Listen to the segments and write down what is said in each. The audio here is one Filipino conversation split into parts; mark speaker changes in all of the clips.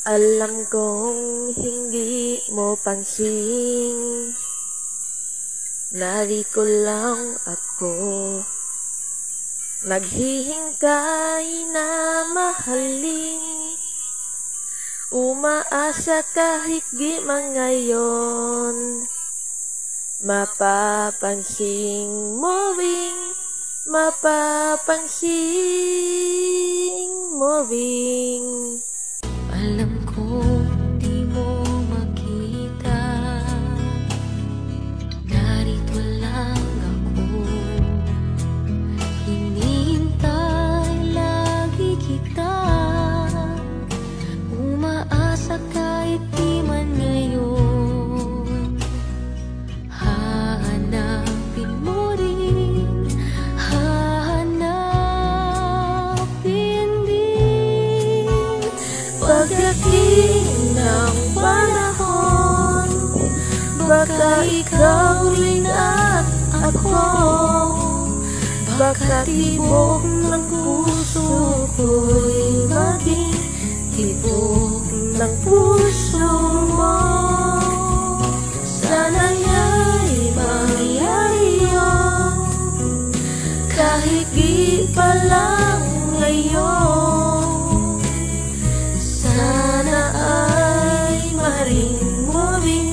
Speaker 1: Alam kong hindi mo pansin, narito lang ako, naghihintay na mahalin, umaasa kahit di man ngayon, mapapansin mo rin, mapapansin mo rin.
Speaker 2: Alam ko di mo makita, narito lang ako, hinihintay lagi kita, umaasa kahit di man ngayon, hahanapin mo rin, hahanapin din.
Speaker 1: Pagdating ng panahon, baka ikaw rin at ako, baka tibok ng puso ko'y maging tibok ng puso mo. Sana'y mangyari yun, kahit di pa lang ngayon. Sana ay mahalin mo rin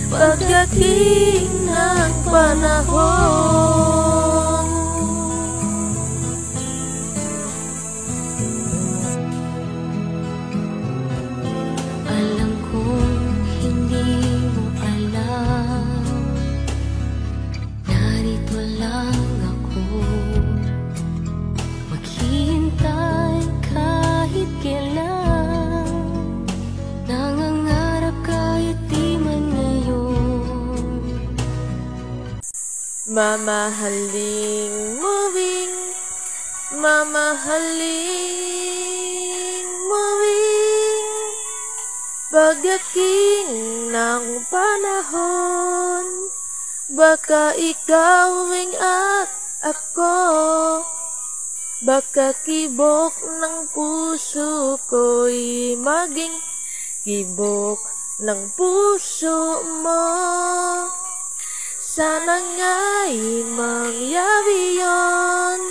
Speaker 1: pagdating ng panahon.
Speaker 2: Alam kong hindi mo alam, narito lang ako, maghihintay kahit kailan, nangangarap kahit di man ngayon.
Speaker 1: Mamahalin mo rin, mamahalin mo rin pagdating ng panahon, baka ikaw rin at ako, baka kibok ng puso ko'y maging kibok ng puso mo. Sana nga'y mangyari yun,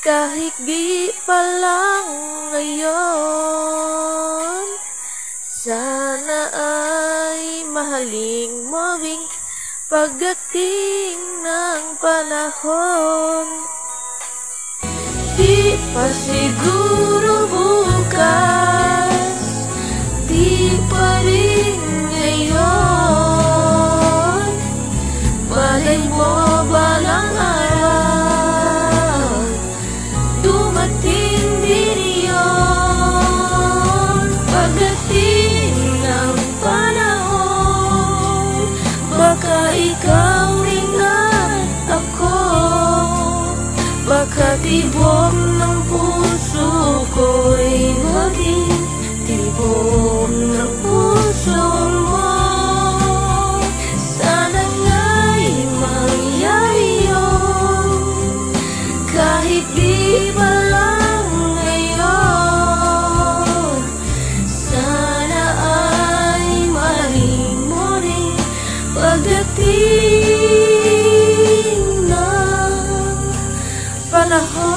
Speaker 1: kahit di pa lang ngayon. Sana ay mahalin mo rin pagdating ng panahon. Di pa siguro bukas, di pa rin ngayon, malay mo balang araw, dumating din yun. Pagdating ng panahon, baka ikaw rin at ako, baka tibok ng puso ko'y maging tibok ng puso mo. Sana nga'y mangyari yun, kahit di pa lang ngayon. Sana ay mahalin mo rin pagdating ng panahon.